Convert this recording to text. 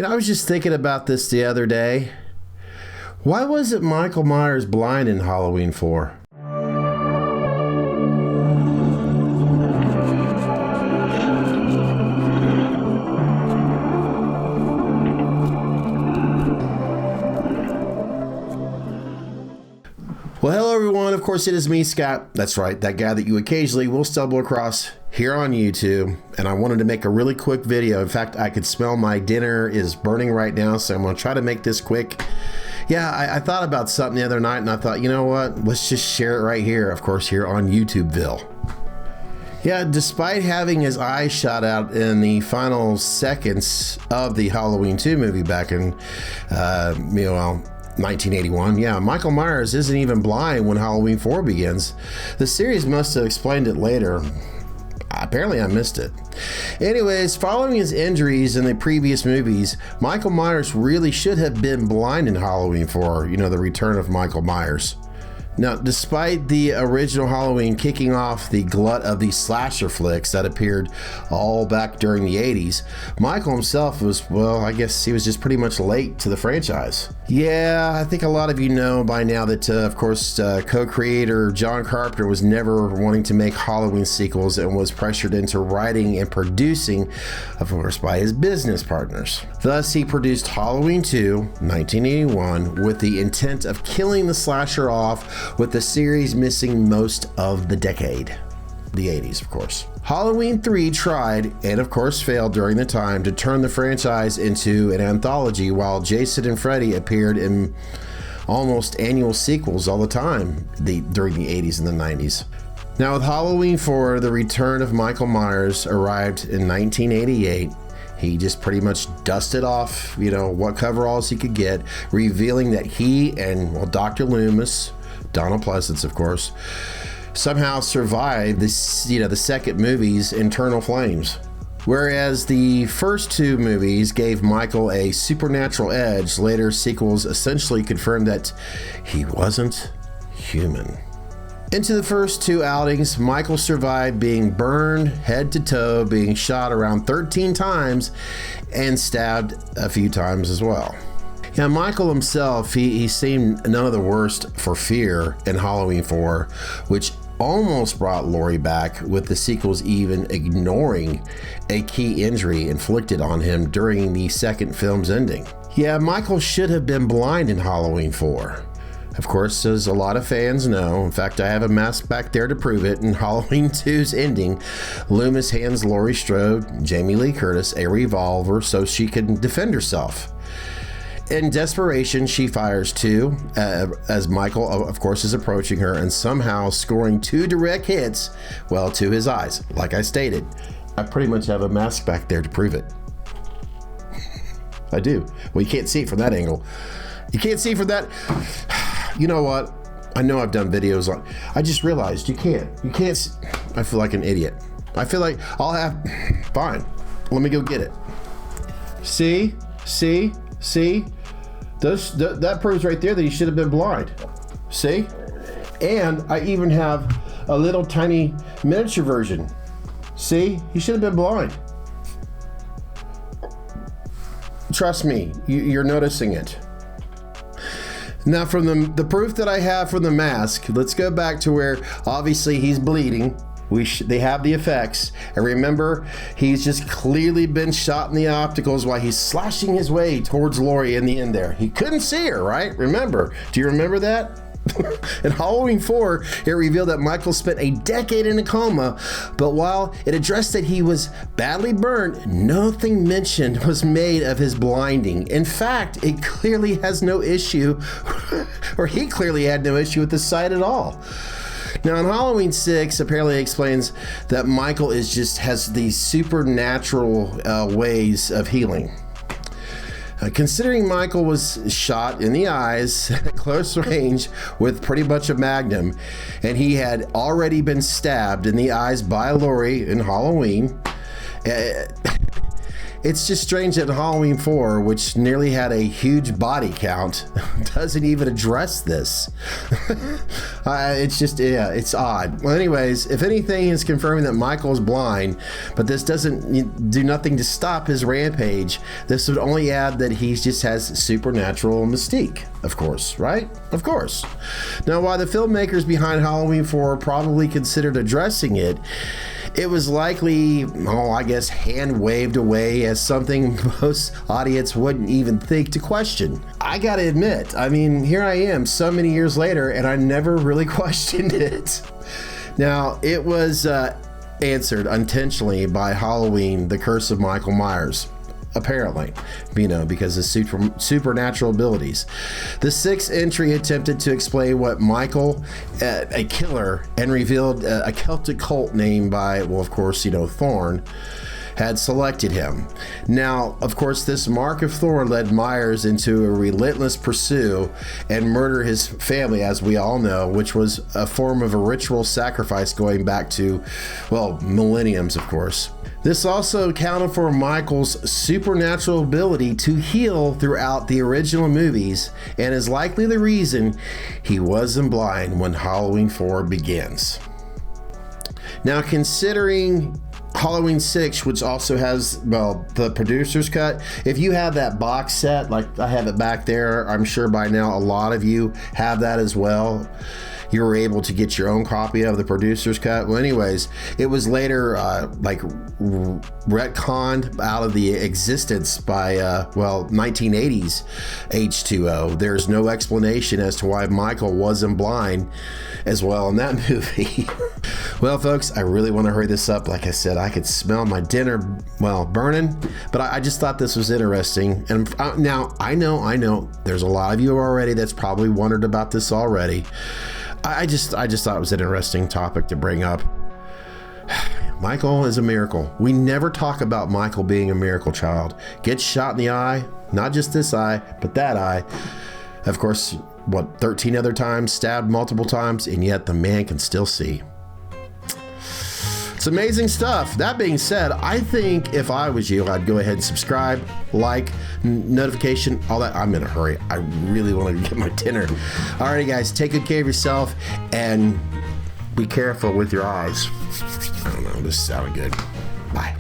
I was just thinking about this the other day. Why wasn't Michael Myers blind in Halloween 4? Well, hello everyone. Of course, it is me, Scott. That's right, that guy that you occasionally will stumble across here on YouTube. And I wanted to make a really quick video. In fact, I could smell my dinner is burning right now, so I'm going to try to make this quick. Yeah, I thought about something the other night, and I thought, you know what? Let's just share it right here, of course, here on YouTubeville. Yeah, despite having his eyes shot out in the final seconds of the Halloween 2 movie back in, 1981. Yeah, Michael Myers isn't even blind when Halloween 4 begins. The series must have explained it later. Apparently I missed it. Anyways, following his injuries in the previous movies, Michael Myers really should have been blind in Halloween 4, the return of Michael Myers. Now, despite the original Halloween kicking off the glut of these slasher flicks that appeared all back during the 80s, Michael himself was, well, I guess he was just pretty much late to the franchise. Yeah, I think a lot of you know by now that, of course, co-creator John Carpenter was never wanting to make Halloween sequels and was pressured into writing and producing, of course, by his business partners. Thus, he produced Halloween 2, 1981, with the intent of killing the slasher off, with the series missing most of the decade. The 80s, of course. Halloween 3 tried, and of course failed during the time, to turn the franchise into an anthology, while Jason and Freddy appeared in almost annual sequels all the time during the 80s and the 90s. Now with Halloween 4, the return of Michael Myers arrived in 1988. He just pretty much dusted off, what coveralls he could get, revealing that he and, Dr. Loomis, Donald Pleasance, of course, somehow survived the second movie's internal flames. Whereas the first two movies gave Michael a supernatural edge, later sequels essentially confirmed that he wasn't human. Into the first two outings, Michael survived being burned head to toe, being shot around 13 times, and stabbed a few times as well. Yeah, Michael himself, he seemed none of the worse for fear in Halloween 4, which almost brought Laurie back, with the sequels even ignoring a key injury inflicted on him during the second film's ending. Yeah, Michael should have been blind in Halloween 4. Of course, as a lot of fans know, in fact, I have a mask back there to prove it, in Halloween 2's ending, Loomis hands Laurie Strode, Jamie Lee Curtis, a revolver so she can defend herself. In desperation, she fires two, as Michael, of course, is approaching her and somehow scoring two direct hits, to his eyes. Like I stated, I pretty much have a mask back there to prove it. I do. Well, you can't see it from that angle. You can't see from that. You know what? I know I've done videos on. I just realized you can't. I feel like an idiot. I feel like I'll have. Fine. Let me go get it. See? That proves right there that he should have been blind. See? And I even have a little tiny miniature version. See? He should have been blind. Trust me, you're noticing it. Now, from the proof that I have from the mask, let's go back to where obviously he's bleeding. They have the effects, and remember, he's just clearly been shot in the opticals while he's slashing his way towards Laurie in the end there. He couldn't see her, right? Remember? Do you remember that? In Halloween 4, it revealed that Michael spent a decade in a coma, but while it addressed that he was badly burned, nothing mentioned was made of his blinding. In fact, it clearly has no issue, or he clearly had no issue with the sight at all. Now, in Halloween 6, apparently explains that Michael has these supernatural ways of healing. Considering Michael was shot in the eyes at close range with pretty much a magnum, and he had already been stabbed in the eyes by Laurie in Halloween, It's just strange that Halloween 4, which nearly had a huge body count, doesn't even address this. It's just, yeah, it's odd. Well, anyways, if anything is confirming that Michael is blind, but this doesn't do nothing to stop his rampage, this would only add that he just has supernatural mystique, of course, right? Of course. Now, while the filmmakers behind Halloween 4 probably considered addressing it, it was likely, I guess, hand-waved away as something most audience wouldn't even think to question. I gotta admit, I mean, here I am so many years later, and I never really questioned it. Now, it was answered intentionally by Halloween, The Curse of Michael Myers. Apparently, because of supernatural abilities. The sixth entry attempted to explain what Michael, a killer, and revealed a Celtic cult named by, well, of course, Thorn, had selected him. Now, of course, this mark of Thorn led Myers into a relentless pursuit and murder his family, as we all know, which was a form of a ritual sacrifice going back to, well, millenniums, of course. This also accounted for Michael's supernatural ability to heal throughout the original movies, and is likely the reason he wasn't blind when Halloween 4 begins. Now, considering Halloween 6, which also has, well, the producer's cut, if you have that box set, like I have it back there, I'm sure by now a lot of you have that as well. You were able to get your own copy of the producer's cut. Well, anyways, it was later retconned out of the existence by 1980s H2O. There's no explanation as to why Michael wasn't blind as well in that movie. Well, folks, I really want to hurry this up. Like I said, I could smell my dinner, burning, but I just thought this was interesting. And now I know there's a lot of you already that's probably wondered about this already. I just thought it was an interesting topic to bring up. Michael is a miracle. We never talk about Michael being a miracle child. Gets shot in the eye, not just this eye, but that eye. Of course, 13 other times, stabbed multiple times, and yet the man can still see. It's amazing stuff. That being said, I think if I was you, I'd go ahead and subscribe, like, notification, all that. I'm in a hurry. I really want to get my dinner. Alrighty, guys, take good care of yourself and be careful with your eyes. I don't know, this sounded good. Bye.